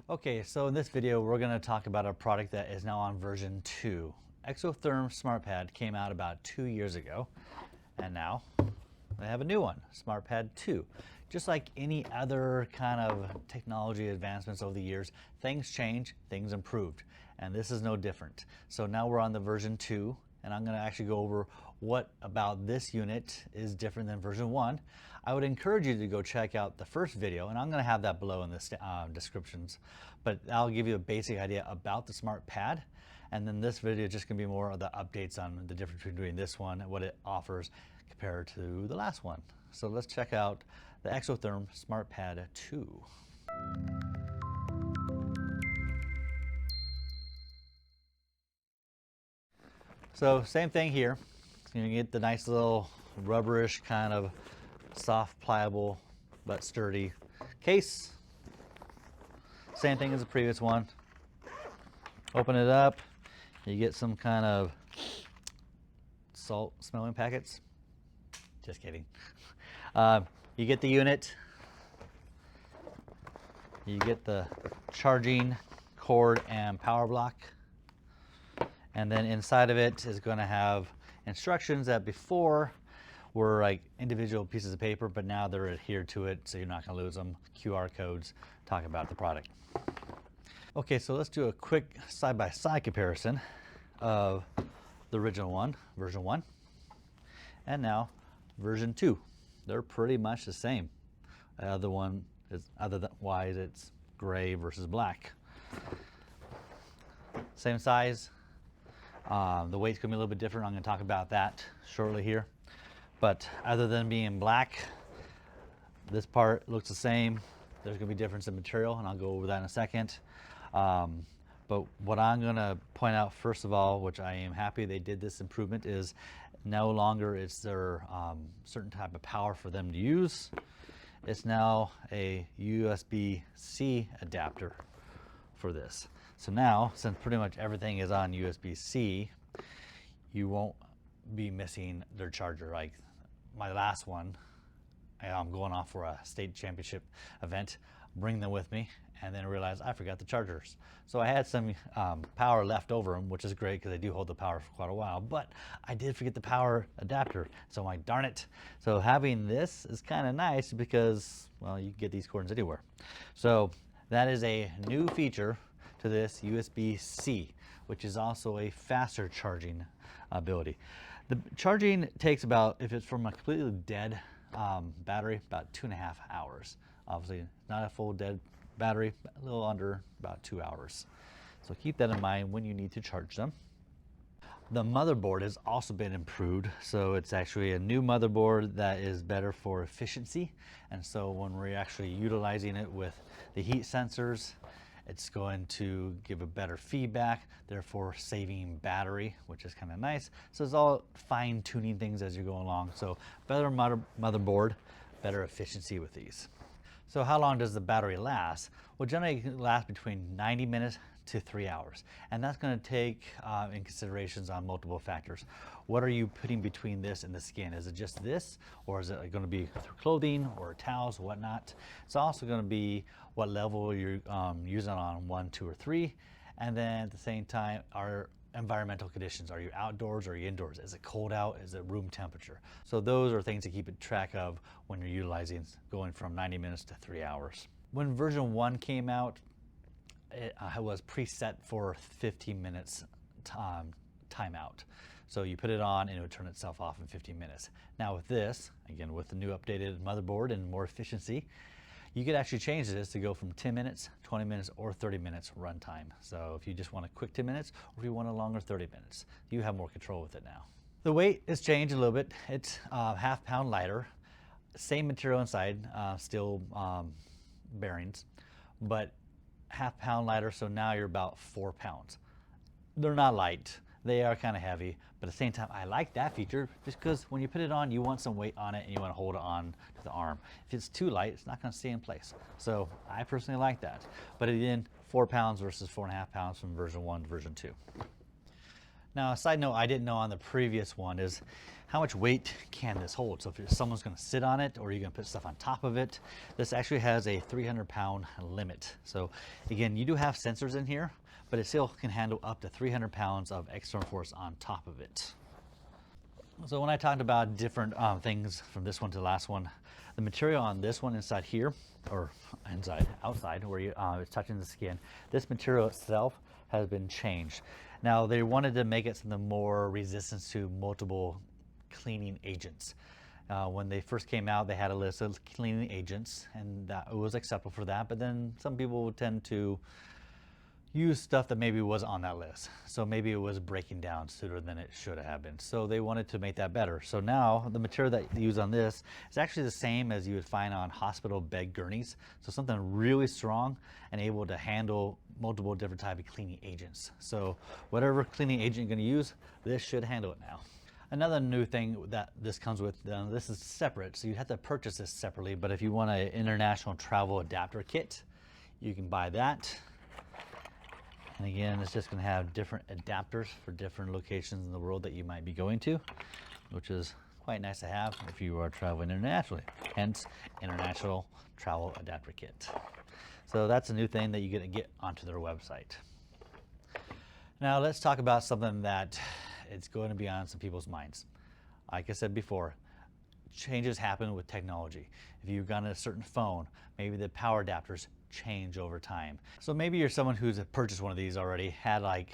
Okay, so in this video, we're going to talk about a product that is now on version 2. XOTHRM Smartpad came out about 2 years ago, and now they have a new one, Smartpad 2. Just like any other kind of technology advancements over the years, things change, things improved, and this is no different. So now we're on the version 2, and I'm going to actually go over what about this unit is different than version 1. I would encourage you to go check out the first video, and I'm going to have that below in the descriptions, but I'll give you a basic idea about the SmartPad, and then this video is just going to be more of the updates on the difference between this one and what it offers compared to the last one. So let's check out the XOTHRM SmartPad 2. So same thing here. You get the nice little rubberish kind of soft, pliable, but sturdy case. Same thing as the previous one. Open it up, you get some kind of salt smelling packets. Just kidding. You get the unit. You get the charging cord and power block. And then inside of it is going to have instructions that before were like individual pieces of paper, but now they're adhered to it, so you're not going to lose them. QR codes talk about the product. Okay, so let's do a quick side-by-side comparison of the original one, version 1, and now version 2. They're pretty much the same. The other one is otherwise it's gray versus black. Same size. The weight's gonna be a little bit different. I'm gonna talk about that shortly here. But other than being black, this part looks the same. There's gonna be difference in material, and I'll go over that in a second. But what I'm gonna point out first of all, which I am happy they did this improvement, is no longer is there certain type of power for them to use. It's now a USB-C adapter for this. So now, since pretty much everything is on USB-C, you won't be missing their charger. Like my last one, I'm going off for a state championship event, bring them with me, and then realize I forgot the chargers. So I had some power left over them, which is great because they do hold the power for quite a while, but I did forget the power adapter. So I'm like, darn it. So having this is kind of nice because, well, you can get these cords anywhere. So that is a new feature to this USB-C, which is also a faster charging ability. The charging takes about, if it's from a completely dead battery, about 2.5 hours. Obviously, not a full dead battery, a little under about 2 hours. So keep that in mind when you need to charge them. The motherboard has also been improved, so it's actually a new motherboard that is better for efficiency. And so when we're actually utilizing it with the heat sensors, it's going to give a better feedback, therefore saving battery, which is kind of nice. So it's all fine-tuning things as you go along. So better motherboard, better efficiency with these. So how long does the battery last? Well, generally it can last between 90 minutes to 3 hours. And that's going to take in considerations on multiple factors. What are you putting between this and the skin? Is it just this, or is it going to be through clothing or towels or whatnot? It's also going to be what level you're using on 1, 2, or 3. And then at the same time, our environmental conditions. Are you outdoors or are you indoors? Is it cold out? Is it room temperature? So those are things to keep track of when you're utilizing going from 90 minutes to 3 hours. When version 1 came out, it was preset for 15 minutes timeout. So you put it on and it would turn itself off in 15 minutes. Now with this, again with the new updated motherboard and more efficiency, you could actually change this to go from 10 minutes, 20 minutes, or 30 minutes runtime. So if you just want a quick 10 minutes, or if you want a longer 30 minutes, you have more control with it now. The weight has changed a little bit. It's ½ pound lighter. Same material inside, steel bearings, but ½ pound lighter, so now you're about 4 pounds. They're not light. They are kind of heavy, but at the same time, I like that feature just because when you put it on, you want some weight on it and you want to hold it on to the arm. If it's too light, it's not going to stay in place. So I personally like that. But again, 4 pounds versus 4.5 pounds from version 1 to version 2. Now, a side note I didn't know on the previous one is how much weight can this hold? So if someone's gonna sit on it or you're gonna put stuff on top of it, this actually has a 300-pound limit. So again, you do have sensors in here, but it still can handle up to 300 pounds of external force on top of it. So when I talked about different things from this one to the last one, the material on this one inside here, or outside, where it's touching the skin, this material itself has been changed. Now they wanted to make it something more resistant to multiple cleaning agents. When they first came out, they had a list of cleaning agents, and that it was acceptable for that. But then some people would tend to use stuff that maybe was on that list. So maybe it was breaking down sooner than it should have been. So they wanted to make that better. So now the material that they use on this is actually the same as you would find on hospital bed gurneys. So something really strong and able to handle multiple different type of cleaning agents. So whatever cleaning agent you're gonna use, this should handle it now. Another new thing that this comes with, this is separate. So you have to purchase this separately, but if you want an international travel adapter kit, you can buy that. And again, it's just going to have different adapters for different locations in the world that you might be going to, which is quite nice to have if you are traveling internationally, hence International Travel Adapter Kit. So that's a new thing that you're going to get onto their website. Now let's talk about something that it's going to be on some people's minds. Like I said before, changes happen with technology. If you've got a certain phone, maybe the power adapters change over time. So maybe you're someone who's purchased one of these already, had like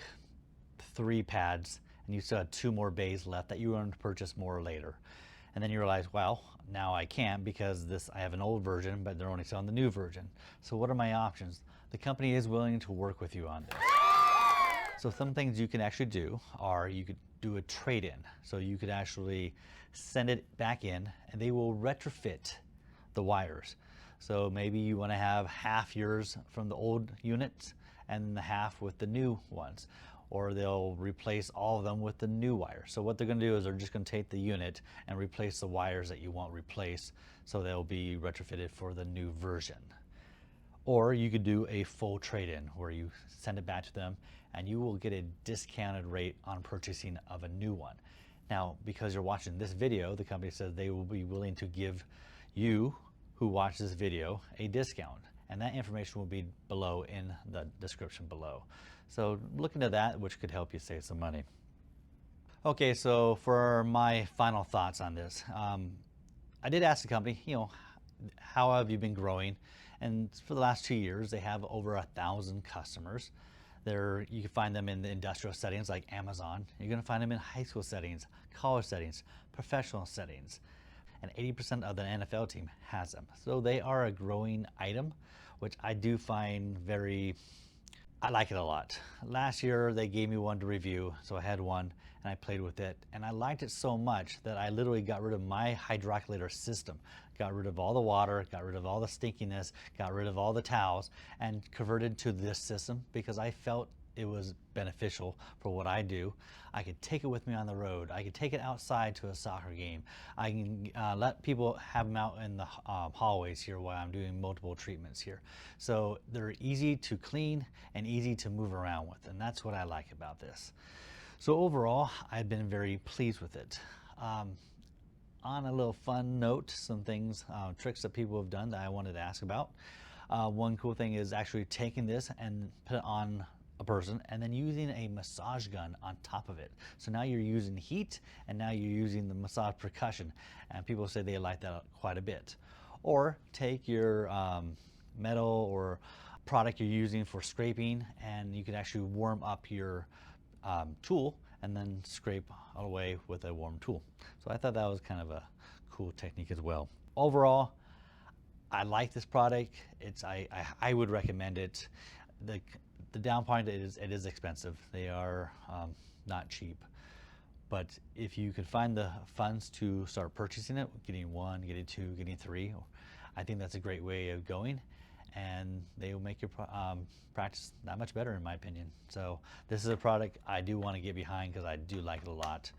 3 pads, and you still had 2 more bays left that you wanted to purchase more later. And then you realize, well, now I can't because I have an old version, but they're only selling the new version. So what are my options? The company is willing to work with you on this. So some things you can actually do are you could do a trade-in. So you could actually send it back in and they will retrofit the wires. So maybe you want to have half yours from the old units and the half with the new ones, or they'll replace all of them with the new wires. So what they're going to do is they're just going to take the unit and replace the wires that you want replaced, so they'll be retrofitted for the new version. Or you could do a full trade-in where you send it back to them and you will get a discounted rate on purchasing of a new one. Now, because you're watching this video, the company says they will be willing to give you who watch this video a discount, and that information will be below in the description below. So look into that, which could help you save some money. Okay, so for my final thoughts on this, I did ask the company, how have you been growing? And for the last 2 years, they have over 1,000 customers. You can find them in the industrial settings like Amazon. You're going to find them in high school settings, college settings, professional settings. And 80% of the NFL team has them. So they are a growing item, which I do find I like it a lot. Last year they gave me one to review, so I had one and I played with it. And I liked it so much that I literally got rid of my hydrocollator system. Got rid of all the water, got rid of all the stinkiness, got rid of all the towels, and converted to this system because I felt it was beneficial for what I do. I could take it with me on the road. I could take it outside to a soccer game. I can let people have them out in the hallways here while I'm doing multiple treatments here. So they're easy to clean and easy to move around with, and that's what I like about this. So overall, I've been very pleased with it. On a little fun note, some things, tricks that people have done that I wanted to ask about. One cool thing is actually taking this and put it on a person and then using a massage gun on top of it. So now you're using heat and now you're using the massage percussion, and people say they like that quite a bit. Or take your metal or product you're using for scraping and you can actually warm up your tool and then scrape away with a warm tool. So I thought that was kind of a cool technique as well. Overall, I like this product. I would recommend it. The down point is it is expensive. They are not cheap. But if you could find the funds to start purchasing it, getting 1, getting 2, getting 3, I think that's a great way of going, and they will make your practice that much better in my opinion. So this is a product I do want to get behind because I do like it a lot.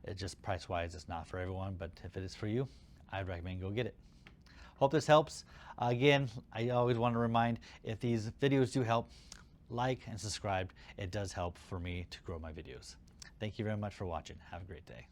It just price-wise, it's not for everyone, but if it is for you, I'd recommend go get it. Hope this helps. Again, I always want to remind, if these videos do help, like and subscribe. It does help for me to grow my videos. Thank you very much for watching. Have a great day.